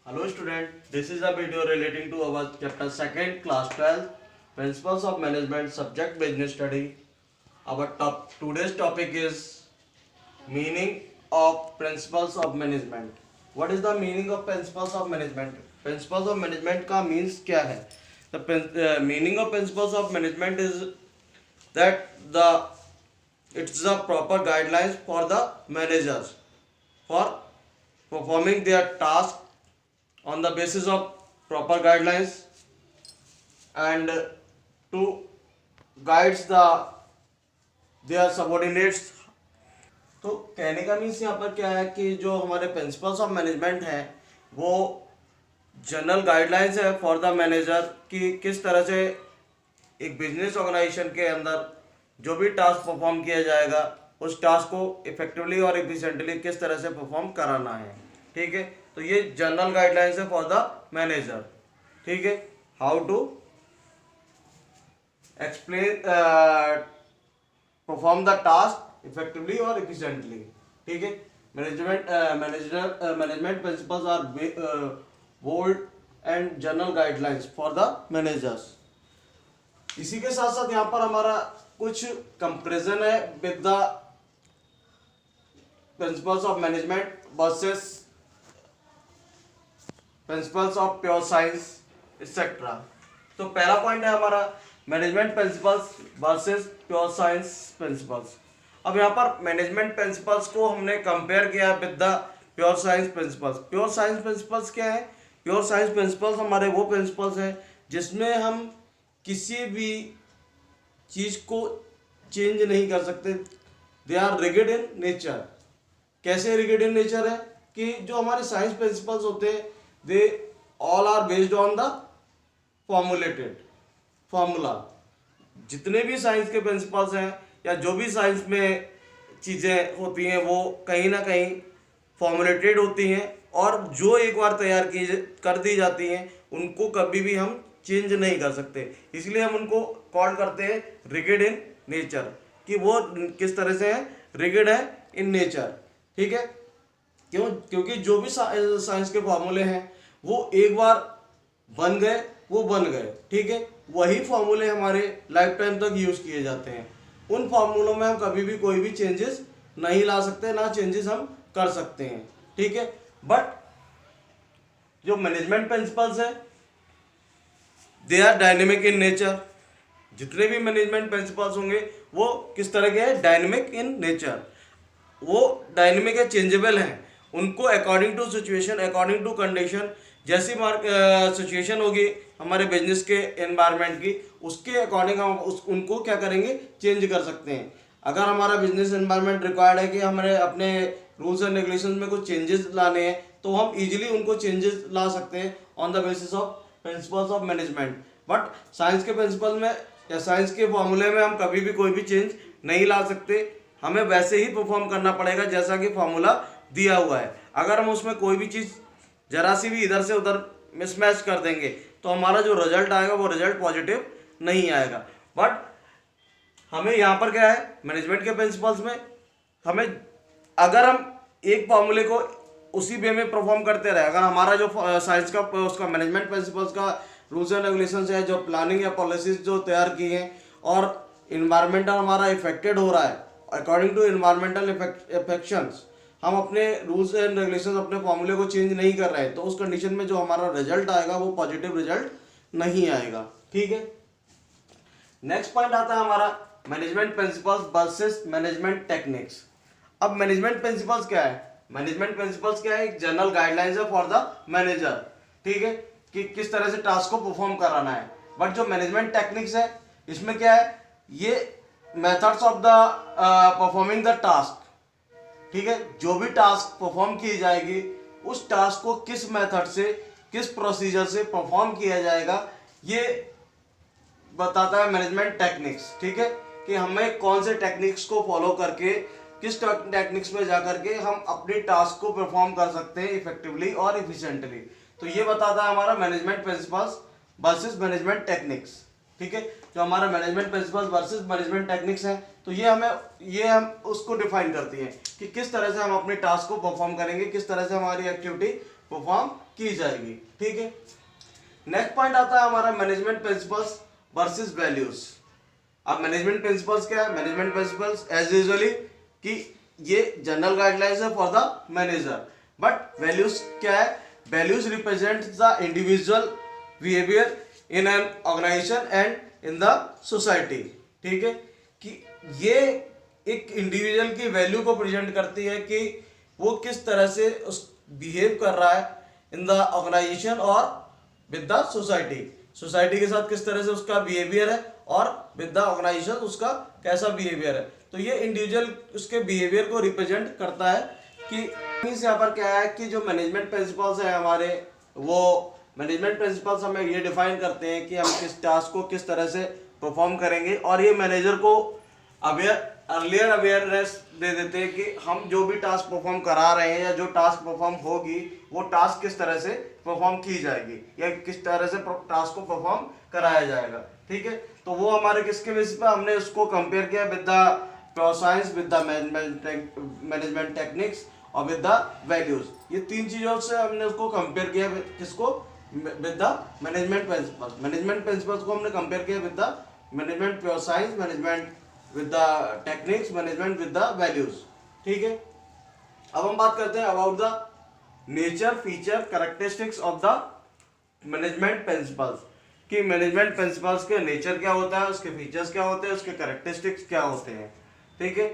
Hello student, this is a video relating to our chapter 2nd class 12 Principles of Management subject business study. Our today's topic is meaning of principles of management. What is the meaning of principles of management? Principles of management का means क्या है? The meaning of principles of management is that it's the proper guidelines for the managers for performing their task on the basis of proper guidelines and to guides their subordinates. तो कहने का means यहाँ पर क्या है कि जो हमारे प्रिंसिपल्स ऑफ मैनेजमेंट हैं वो जनरल गाइडलाइंस है फॉर द मैनेजर कि किस तरह से एक बिजनेस ऑर्गेनाइजेशन के अंदर जो भी टास्क परफॉर्म किया जाएगा उस टास्क को इफेक्टिवली और एफिशिएंटली किस तरह से परफॉर्म कराना है. ठीक है, तो ये जनरल गाइडलाइंस है फॉर द मैनेजर. ठीक है, how to explain perform the task effectively और एफिशिएंटली. ठीक है, management principles are bold and general guidelines for the managers. इसी के साथ साथ यहाँ पर हमारा कुछ कंपैरिजन है with the principles of management versus principles of pure science etcetera. तो पहला पॉइंट है हमारा management principles versus pure science principles. अब यहाँ पर मैनेजमेंट प्रिंसिपल्स को हमने कंपेयर किया with the pure science principles. Pure science principles क्या है? प्योर साइंस प्रिंसिपल्स हमारे वो प्रिंसिपल्स हैं जिसमें हम किसी भी चीज को चेंज नहीं कर सकते. They are rigid in nature. कैसे रिगिड इन नेचर है कि जो हमारे साइंस प्रिंसिपल्स होते हैं they all are based on the formula. जितने भी साइंस के प्रिंसिपल्स हैं या जो भी साइंस में चीज़ें होती हैं वो कहीं ना कहीं फॉर्मुलेटेड होती हैं और जो एक बार तैयार कर दी जाती हैं उनको कभी भी हम चेंज नहीं कर सकते. इसलिए हम उनको कॉल करते हैं रिगिड इन नेचर कि वो किस तरह से है, रिगिड है इन नेचर. ठीक है, क्योंकि जो भी साइंस के फॉर्मूले हैं वो एक बार बन गए वो बन गए. ठीक है, वही फॉर्मूले हमारे लाइफ टाइम तक यूज किए जाते हैं. उन फॉर्मूलों में हम कभी भी कोई भी चेंजेस नहीं ला सकते, ना चेंजेस हम कर सकते हैं. ठीक है, बट जो मैनेजमेंट प्रिंसिपल्स है they are dynamic in nature. जितने भी मैनेजमेंट प्रिंसिपल्स होंगे वो किस तरह के हैं? Dynamic in nature. वो डायनेमिक है, चेंजेबल हैं. उनको according to situation, according to condition, जैसी सिचुएशन होगी हमारे बिजनेस के एनवायरनमेंट की उसके अकॉर्डिंग हम उनको क्या करेंगे? चेंज कर सकते हैं. अगर हमारा बिजनेस एनवायरनमेंट रिक्वायर्ड है कि हमारे अपने रूल्स एंड रेगुलेशंस में कुछ चेंजेस लाने हैं तो हम इजीली उनको चेंजेस ला सकते हैं on the basis of principles of management. But science के प्रिंसिपल में या साइंस के फॉर्मूले में हम कभी भी कोई भी चेंज नहीं ला सकते. हमें वैसे ही परफॉर्म करना पड़ेगा जैसा कि फॉर्मूला दिया हुआ है. अगर हम उसमें कोई भी चीज़ जरा सी भी इधर से उधर मिसमैच कर देंगे तो हमारा जो रिजल्ट आएगा वो रिजल्ट पॉजिटिव नहीं आएगा. बट हमें यहाँ पर क्या है, मैनेजमेंट के प्रिंसिपल्स में हमें अगर हम एक फॉर्मूले को उसी वे में परफॉर्म करते रहे, अगर हमारा जो साइंस का उसका मैनेजमेंट प्रिंसिपल्स का रूल्स एंड रेगुलेशंस है, जो प्लानिंग या पॉलिसीज जो तैयार की हैं और इन्वायरमेंटल हमारा इफेक्टेड हो रहा है अकॉर्डिंग टू इन्वायरमेंटल इफेक्शंस, हम अपने रूल्स एंड रेगुलेशंस अपने फॉर्मूले को चेंज नहीं कर रहे हैं तो उस कंडीशन में जो हमारा रिजल्ट आएगा वो पॉजिटिव रिजल्ट नहीं आएगा. ठीक है, नेक्स्ट पॉइंट आता है हमारा management principles versus management techniques. अब मैनेजमेंट प्रिंसिपल्स क्या है? मैनेजमेंट प्रिंसिपल्स क्या है? एक जनरल गाइडलाइंस है फॉर द मैनेजर. ठीक है, कि किस तरह से टास्क को परफॉर्म कराना है. बट जो मैनेजमेंट टेक्निक्स है इसमें क्या है? ये methods of the performing the task. ठीक है, जो भी टास्क परफॉर्म की जाएगी उस टास्क को किस मेथड से, किस प्रोसीजर से परफॉर्म किया जाएगा ये बताता है मैनेजमेंट टेक्निक्स. ठीक है, कि हमें कौन से टेक्निक्स को फॉलो करके किस टेक्निक्स में जाकर के हम अपने टास्क को परफॉर्म कर सकते हैं इफेक्टिवली और इफिशिएंटली. तो ये बताता है हमारा management principles versus management techniques. ठीक है, जो हमारा management principles versus management techniques है तो ये हम उसको डिफाइन करती हैं कि किस तरह से हम अपने टास्क को परफॉर्म करेंगे, किस तरह से हमारी एक्टिविटी परफॉर्म की जाएगी। ठीक है, नेक्स्ट पॉइंट आता है हमारा मैनेजमेंट प्रिंसिपल्स वर्सेस वैल्यूज। अब मैनेजमेंट प्रिंसिपल्स क्या है? मैनेजमेंट प्रिंसिपल्स एज यूजुअली कि ये जनरल गाइडलाइंस है for the manager, but values क्या है? Values represent the individual behaviour in an organisation and in the society. ठीक है, कि ये एक इंडिविजुअल की वैल्यू को प्रेजेंट करती है कि वो किस तरह से उस बिहेव कर रहा है इन द ऑर्गेनाइजेशन और विद द सोसाइटी। सोसाइटी के साथ किस तरह से उसका बिहेवियर है और विद द ऑर्गेनाइजेशन उसका कैसा बिहेवियर है। तो ये इंडिविजुअल उसके बिहेवियर को रिप्रेजेंट करता है। कि मींस यहाँ पर क्या है कि जो मैनेजमेंट प्रिंसिपल्स हैं हमारे, वो मैनेजमेंट प्रिंसिपल्स हमें ये डिफाइन करते हैं कि हम किस टास्क को किस तरह से परफॉर्म करेंगे, और ये मैनेजर को अर्लियर अवेयरनेस दे देते हैं कि हम जो भी टास्क परफॉर्म करा रहे हैं या जो टास्क परफॉर्म होगी वो टास्क किस तरह से परफॉर्म की जाएगी या किस तरह से टास्क को परफॉर्म कराया जाएगा। ठीक है, तो वो हमारे किसके बेसिस पे हमने उसको कंपेयर किया with the pure science, with the management techniques और विद द वैल्यूज। ये तीन चीजों से हमने उसको कंपेयर किया। किसको? With the management principles. Management principles को हमने कंपेयर किया with the management pure science, management with the techniques, management with the values. ठीक है, अब हम बात करते हैं about the nature, feature, characteristics of the management principles. कि मैनेजमेंट प्रिंसिपल्स के नेचर क्या होता है, उसके फीचर्स क्या होते हैं, उसके कैरेक्टरिस्टिक्स क्या होते हैं। ठीक है,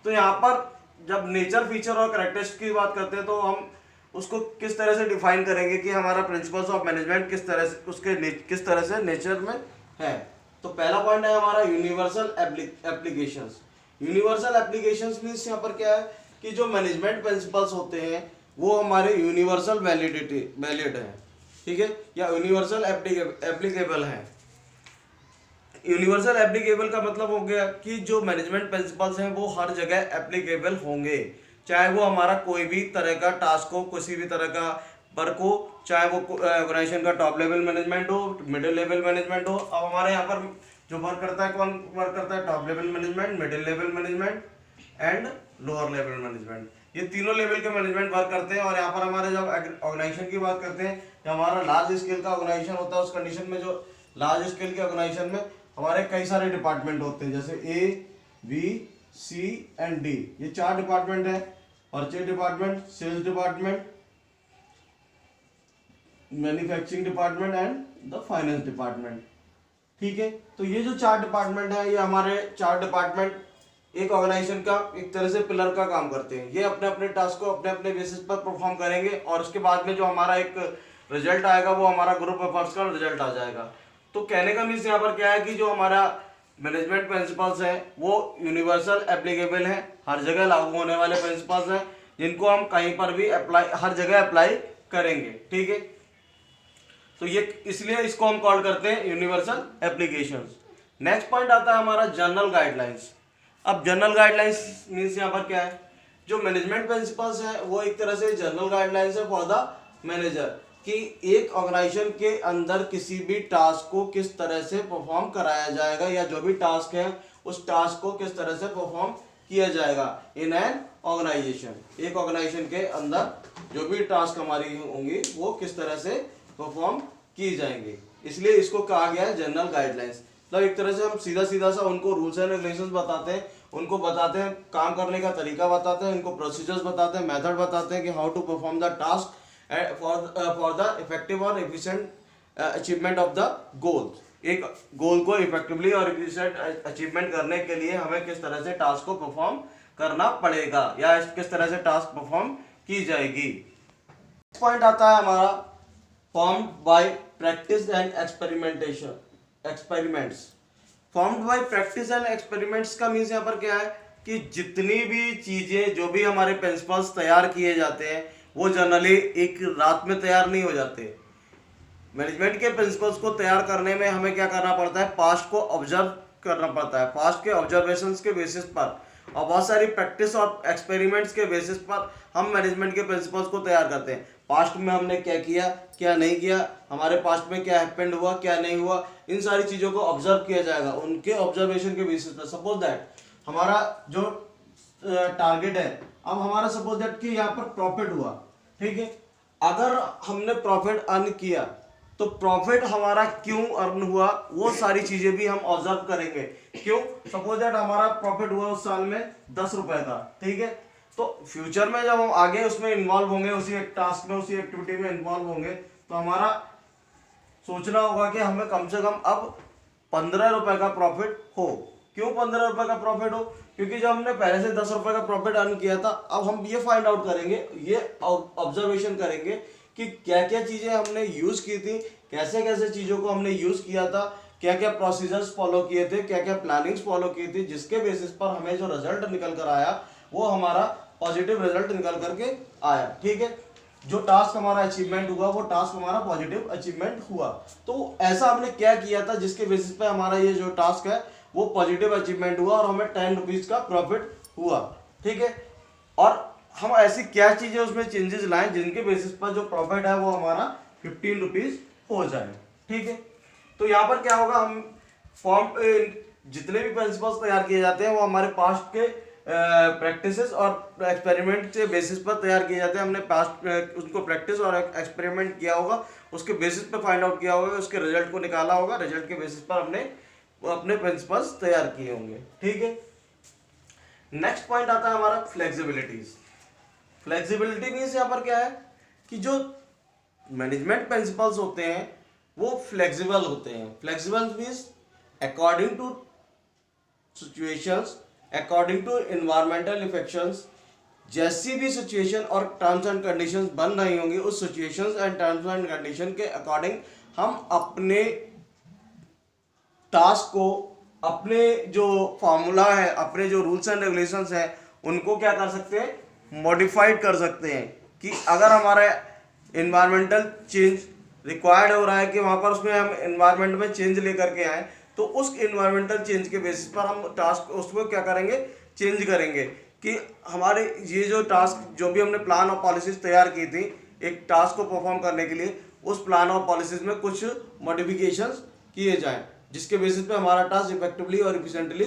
तो यहाँ पर जब नेचर, फीचर और कैरेक्टरिस्टिक्स की बात करते हैं तो हम उसको किस तरह से डिफाइन करेंगे कि हमारा प्रिंसिपल्स ऑफ मैनेजमेंट किस तरह से उसके किस तरह से नेचर में है। तो पहला पॉइंट है हमारा universal applications. Universal applications means यहाँ पर क्या है कि जो मैनेजमेंट प्रिंसिपल्स होते हैं वो हमारे यूनिवर्सल वैलिड है। ठीक है, या यूनिवर्सल एप्लीकेबल है। यूनिवर्सल एप्लीकेबल का मतलब हो गया कि जो मैनेजमेंट प्रिंसिपल्स हैं वो हर जगह एप्लीकेबल होंगे, चाहे वो हमारा कोई भी तरह का टास्क हो, किसी भी तरह का वर्क हो, चाहे वो ऑर्गेनाइजेशन का टॉप लेवल मैनेजमेंट हो, मिडिल लेवल मैनेजमेंट हो। अब हमारे यहाँ पर जो वर्क करता है, कौन वर्क करता है? Top level management, middle level management and lower level management. ये तीनों लेवल के मैनेजमेंट वर्क करते हैं। और यहाँ पर हमारे जब ऑर्गेनाइजेशन की बात करते हैं, जब हमारा लार्ज स्केल का ऑर्गेनाइजेशन होता है, उस कंडीशन में जो लार्ज स्केल के ऑर्गेनाइजेशन में हमारे कई सारे डिपार्टमेंट होते हैं, जैसे A, B, C and D. ये 4 डिपार्टमेंट है: purchase department, sales department, manufacturing department and the finance department. ठीक है, तो ये जो 4 डिपार्टमेंट है, ये हमारे 4 डिपार्टमेंट एक ऑर्गेनाइजेशन का एक तरह से पिलर का काम करते हैं। ये अपने अपने टास्क को अपने अपने बेसिस पर परफॉर्म करेंगे और उसके बाद में जो हमारा एक रिजल्ट आएगा वो हमारा ग्रुप एफर्ट्स का रिजल्ट आ जाएगा। तो कहने का मीन्स यहाँ पर क्या है कि जो हमारा मैनेजमेंट प्रिंसिपल्स है वो यूनिवर्सल एप्लीकेबल है, हर जगह लागू होने वाले प्रिंसिपल्स हैं जिनको हम कहीं पर भी अप्लाई, हर जगह अप्लाई करेंगे। ठीक है, तो ये इसलिए इसको हम कॉल करते हैं यूनिवर्सल एप्लीकेशंस। नेक्स्ट पॉइंट आता है हमारा जनरल गाइडलाइंस। अब जनरल गाइडलाइंस मीन्स यहाँ पर क्या है? जो मैनेजमेंट प्रिंसिपल्स है वो एक तरह से जनरल गाइडलाइंस है फॉर द मैनेजर, कि एक ऑर्गेनाइजेशन के अंदर किसी भी टास्क को किस तरह से परफॉर्म कराया जाएगा या जो भी टास्क है उस टास्क को किस तरह से परफॉर्म किया जाएगा इन एन ऑर्गेनाइजेशन। एक ऑर्गेनाइजेशन के अंदर जो भी टास्क हमारी होंगी वो किस तरह से परफॉर्म की जाएंगे, इसलिए इसको कहा गया है जनरल गाइडलाइंस। मतलब एक तरह से हम सीधा सीधा सा उनको रूल्स एंड रेगुलेशंस बताते हैं, उनको बताते हैं काम करने का तरीका बताते हैं, उनको प्रोसीजर्स बताते हैं, मेथड बताते हैं कि how to perform the task for the effective और efficient achievement of the goal. एक गोल को इफेक्टिवली और एफिशिएंट अचीवमेंट करने के लिए हमें किस तरह से टास्क को परफॉर्म करना पड़ेगा या किस तरह से टास्क परफॉर्म की जाएगी। पॉइंट आता है हमारा formed by practice and experiments. Formed by practice and experiments का मीन्स यहाँ पर क्या है कि जितनी भी चीजें, जो भी हमारे प्रिंसिपल्स तैयार किए जाते हैं वो जनरली एक रात में तैयार नहीं हो जाते। मैनेजमेंट के प्रिंसिपल्स को तैयार करने में हमें क्या करना पड़ता है? पास्ट को ऑब्जर्व करना पड़ता है, पास्ट के ऑब्जर्वेशंस के बेसिस पर और बहुत सारी प्रैक्टिस और एक्सपेरिमेंट्स के बेसिस पर हम मैनेजमेंट के प्रिंसिपल्स को तैयार करते हैं। पास्ट में हमने क्या किया, क्या नहीं किया, हमारे पास्ट में क्या हैपेंड हुआ, क्या नहीं हुआ, इन सारी चीज़ों को ऑब्जर्व किया जाएगा उनके ऑब्जर्वेशन के बेसिस पर। सपोज दैट हमारा जो टारगेट है, अब हमारा सपोज दैट कि यहाँ पर प्रॉफिट हुआ, ठीक है। अगर हमने प्रॉफिट अर्न किया तो प्रॉफिट हमारा क्यों अर्न हुआ, वो सारी चीजें भी हम ऑब्जर्व करेंगे। क्यों? सपोज दैट हमारा प्रॉफिट हुआ उस साल में 10 रुपए का, ठीक है। तो फ्यूचर में जब हम आगे उसमें इन्वॉल्व होंगे, उसी एक टास्क में, उसी एक्टिविटी में इन्वॉल्व होंगे, तो हमारा सोचना होगा कि हमें कम से कम अब 15 रुपए का प्रॉफिट हो। क्यों 15 रुपए का प्रॉफिट हो? क्योंकि जब हमने पहले से 10 रुपए का प्रॉफिट अर्न किया था, अब हम ये फाइंड आउट करेंगे, ये ऑब्जर्वेशन करेंगे कि क्या क्या चीजें हमने यूज की थी, कैसे कैसे चीजों को हमने यूज किया था, क्या क्या प्रोसीजर्स फॉलो किए थे, क्या क्या प्लानिंग्स फॉलो की थी, जिसके बेसिस पर हमें जो रिजल्ट निकल कर आया वो हमारा पॉजिटिव रिजल्ट निकल करके आया, ठीक है। जो टास्क हमारा अचीवमेंट हुआ वो टास्क हमारा पॉजिटिव अचीवमेंट हुआ। तो ऐसा हमने क्या किया था जिसके बेसिस पे हमारा ये जो टास्क है वो पॉजिटिव अचीवमेंट हुआ और हमें 10 रुपीज का प्रॉफिट हुआ, ठीक है। और हम ऐसी क्या चीजें उसमें चेंजेस लाएं जिनके बेसिस पर जो प्रॉफिट है वो हमारा 15 रुपीज हो जाए, ठीक है। तो यहाँ पर क्या होगा, हम फॉर्म जितने भी प्रिंसिपल्स तैयार किए जाते हैं वो हमारे पास्ट के प्रैक्टिसेस और एक्सपेरिमेंट के बेसिस पर तैयार किए जाते हैं। हमने पास्ट उसको प्रैक्टिस और एक्सपेरिमेंट किया होगा, उसके बेसिस पर फाइंड आउट किया होगा, उसके रिजल्ट को निकाला होगा, रिजल्ट के बेसिस पर हमने अपने प्रिंसिपल्स तैयार किए होंगे, ठीक है। नेक्स्ट पॉइंट आता है हमारा फ्लेक्सिबिलिटीज। फ्लेक्सिबिलिटी मीन्स यहाँ पर क्या है कि जो मैनेजमेंट प्रिंसिपल्स होते हैं वो फ्लेक्सिबल होते हैं। Flexible means according to situations, according to environmental affections, जैसी भी सिचुएशन और टर्म्स एंड कंडीशंस बन रही होंगी उस situations and terms and condition के अकॉर्डिंग हम अपने टास्क को, अपने जो फॉर्मूला है, अपने जो रूल्स एंड रेगुलेशंस हैं उनको क्या कर सकते हैं, मॉडिफाइड कर सकते हैं। कि अगर हमारा इन्वायरमेंटल चेंज रिक्वायर्ड हो रहा है कि वहाँ पर उसमें हम इन्वायरमेंट में चेंज लेकर के आए, तो उस इन्वायरमेंटल चेंज के बेसिस पर हम टास्क उसको क्या करेंगे, चेंज करेंगे। कि हमारे ये जो टास्क, जो भी हमने प्लान और पॉलिसीज तैयार की थी एक टास्क को परफॉर्म करने के लिए, उस प्लान और पॉलिसीज में कुछ मॉडिफिकेशंस किए जाएं जिसके बेसिस पे हमारा टास्क इफेक्टिवली और इफिशिएंटली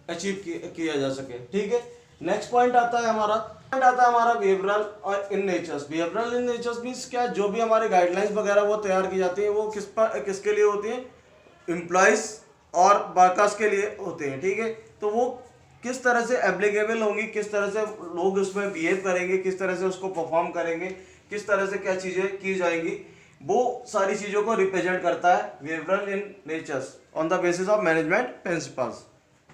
अचीव किया जा सके, ठीक है। नेक्स्ट पॉइंट आता है हमारा बिहेवियरल और in nature's. Behavioural in nature's means क्या, जो भी हमारे गाइडलाइंस वगैरह वो तैयार की जाती है वो किसके लिए होती है, एम्प्लॉयज और वर्कर्स के लिए होते हैं, ठीक है। तो वो किस तरह से एप्लीकेबल होंगी, किस तरह से लोग उसमें बिहेव करेंगे, किस तरह से उसको परफॉर्म करेंगे, किस तरह से क्या चीजें की जाएंगी, वो सारी चीजों को रिप्रेजेंट करता है behavioural in nature's on the basis of management principles.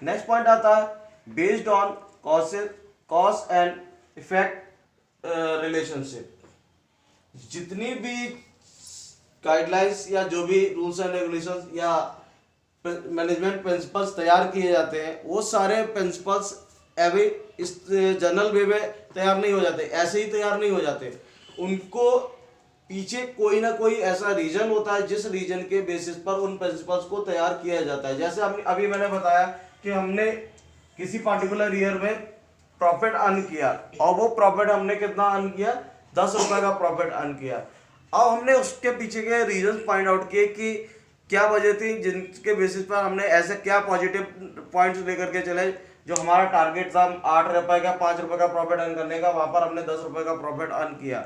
Next point आता है based on cause and effect relationship. जितनी भी गाइडलाइंस या जो भी रूल्स एंड रेगुलेशंस या मैनेजमेंट प्रिंसिपल्स तैयार किए जाते हैं वो सारे प्रिंसिपल्स अभी इस जनरल वे में तैयार नहीं हो जाते, ऐसे ही तैयार नहीं हो जाते। उनको पीछे कोई ना कोई ऐसा रीजन होता है जिस रीजन के बेसिस पर उन प्रिंसिपल्स को तैयार किया जाता है। जैसे अभी मैंने बताया कि हमने किसी पार्टिकुलर ईयर में प्रॉफिट अर्न किया और वो प्रॉफिट हमने कितना अर्न किया, 10 रुपए का प्रॉफिट अर्न किया। अब हमने उसके पीछे के रीजन फाइंड आउट किए कि क्या वजह थी जिनके बेसिस पर हमने ऐसे क्या पॉजिटिव पॉइंट्स लेकर के चले। जो हमारा टारगेट था 8 रुपए का 5 रुपए का प्रॉफिट अर्न करने का, वहां पर हमने 10 रुपए का प्रॉफिट अर्न किया।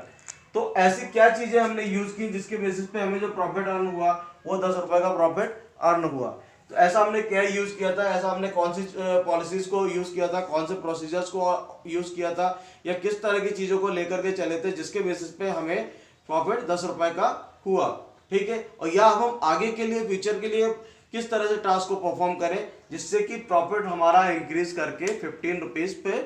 तो ऐसी क्या चीजें हमने यूज की जिसके बेसिस पे हमें जो प्रॉफिट अर्न हुआ वो 10 रुपए का प्रॉफिट अर्न हुआ। तो ऐसा हमने क्या यूज किया था, ऐसा हमने कौन सी पॉलिसीज को यूज किया था, कौन से प्रोसीजर्स को यूज किया था, या किस तरह की चीजों को लेकर के चले थे जिसके बेसिस पे हमें प्रॉफिट 10 रुपए का हुआ, ठीक है। और या हम आगे के लिए, फ्यूचर के लिए किस तरह से टास्क को परफॉर्म करें जिससे कि प्रॉफिट हमारा इंक्रीज करके 15 रुपीज पे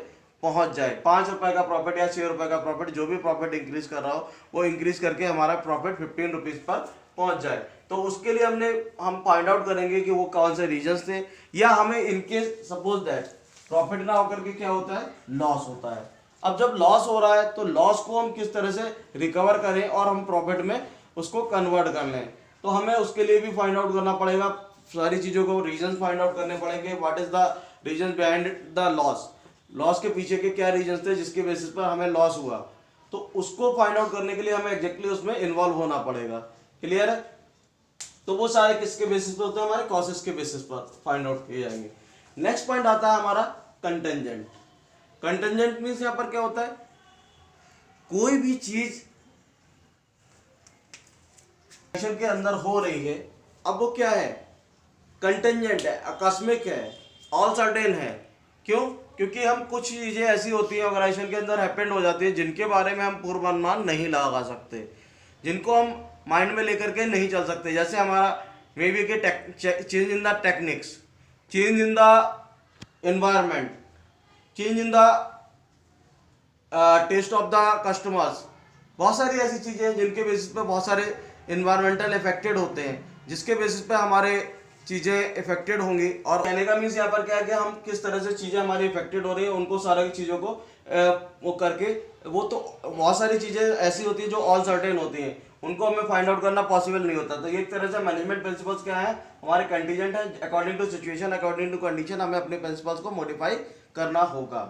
पहुंच जाए। 5 रुपए का प्रॉफिट या 6 रुपए का प्रॉफिट, जो भी प्रॉफिट इंक्रीज कर रहा हो वो इंक्रीज करके हमारा प्रॉफिट 15 रुपीज पर पहुंच जाए। तो उसके लिए हम फाइंड आउट करेंगे कि वो कौन से रीजंस थे, या हमें इनकेस सपोज दैट प्रॉफिट ना होकर के क्या होता है, लॉस होता है। अब जब लॉस हो रहा है तो लॉस को हम किस तरह से रिकवर करें और हम प्रॉफिट में उसको कन्वर्ट कर लें, तो हमें उसके लिए भी फाइंड आउट करना पड़ेगा। सारी चीजों को रीजन फाइंड आउट करने पड़ेंगे। What is the reason behind the loss, loss के पीछे के क्या रीजन थे जिसके बेसिस पर हमें लॉस हुआ, तो उसको फाइंड आउट करने के लिए हमें एग्जैक्टली उसमें इन्वॉल्व होना पड़ेगा। क्लियर है। तो वो सारे किसके बेसिस पर होते हैं, हमारे कॉसेस के बेसिस पर फाइंड आउट किए जाएंगे। नेक्स्ट पॉइंट आता है हमारा कंटेंजेंट। कंटेंजेंट मीन्स यहाँ पर क्या होता है, कोई भी चीज के अंदर हो रही है, अब वो क्या है, कंटेंजेंट है, आकस्मिक है, ऑल सर्टेन है। क्यों? क्योंकि हम कुछ चीज़ें ऐसी होती हैं ऑर्गेनाइजेशन के अंदर हैपेंड हो जाती है जिनके बारे में हम पूर्वानुमान नहीं लगा सकते, जिनको हम माइंड में लेकर के नहीं चल सकते। जैसे हमारा मे बी के change in the techniques, change in the environment, change in the taste of the customers. बहुत सारी ऐसी चीज़ें हैं जिनके बेसिस पे बहुत सारे इन्वायरमेंटल इफेक्टेड होते हैं, जिसके बेसिस पे हमारे चीज़ें इफेक्टेड होंगी। और कहने का मीन्स यहाँ पर क्या है कि हम किस तरह से चीज़ें हमारी इफेक्टेड हो रही हैं, उनको सारी चीज़ों को वो करके, वो तो बहुत सारी चीज़ें ऐसी होती हैं जो ऑल सर्टेन होती हैं, उनको हमें फाइंड आउट करना पॉसिबल नहीं होता। तो ये एक तरह से मैनेजमेंट प्रिंसिपल्स क्या है, हमारे कंटीजेंट है, according to situation, according to condition हमें अपने प्रिंसिपल्स को मॉडिफाई करना होगा।